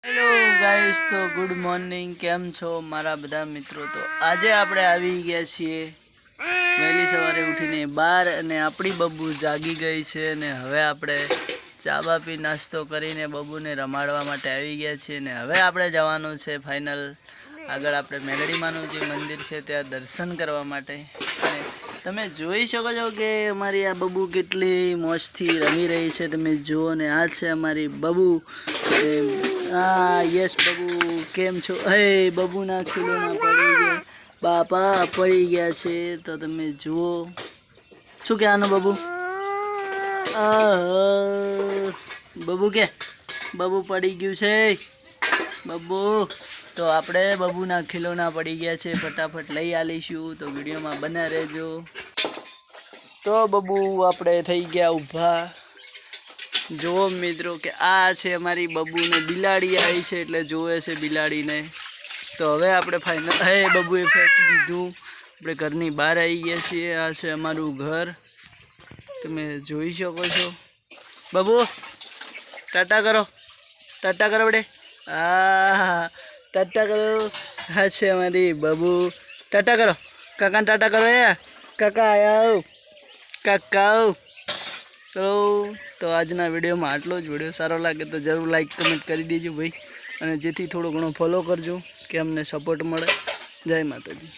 Hello guys, તો good morning. કેમ છો મારા બધા મિત્રો? તો આજે આપણે આવી ગયા છીએ વહેલી સવારે ઉઠીને બહાર, અને આપણી બબ્બુ જાગી ગઈ છે. અને હવે આપણે ચા બા પી નાસ્તો કરીને બબ્બુને રમાડવા માટે આવી ગયા છીએ. અને હવે આપણે જવાનું છે ફાઇનલ આગળ આપણે મેલડીમાનું જે મંદિર છે ત્યાં દર્શન કરવા માટે. અને તમે જોઈ શકો છો કે અમારી આ બબ્બુ કેટલી મોજથી રમી રહી છે. તમે જુઓ ને, આ છે અમારી બબ્બુ. હા યસ બબુ, કેમ છો? હે બબુના ખીલોના પડી ગયા, બાપા પડી ગયા છે. તો તમે જુઓ, શું કહેવાનું બબુ? બબુ કે બબુ પડી ગયું છે બબુ. તો આપણે બબુના ખીલોના પડી ગયા છે, ફટાફટ લઈ આલીશું. તો વિડીયોમાં બના રહેજો. તો બબુ આપણે થઈ ગયા ઊભા. જુઓ મિત્રો કે આ છે અમારી બબુને બિલાડી આવી છે, એટલે જોવે છે બિલાડીને. તો હવે આપણે ફાઇનલ, હે બબુએ ફેંકી દીધું. આપણે ઘરની બહાર આવી ગયા છીએ. આ છે અમારું ઘર, તમે જોઈ શકો છો. બબુ ટાટા કરો, ટાટા કરો બેટે. હા ટાટા કરો. આ છે અમારી બબુ. ટાટા કરો, કાકાને ટાટા કરો. કાકા આવો, કાકા તો આજના વિડીયોમાં આટલો જ. વિડીયો સારો લાગે તો જરૂર લાઈક કમેન્ટ કરી દેજો ભાઈ, અને જેથી થોડો ઘણો ફોલો કરજો કે અમને સપોર્ટ મળે. જય માતાજી.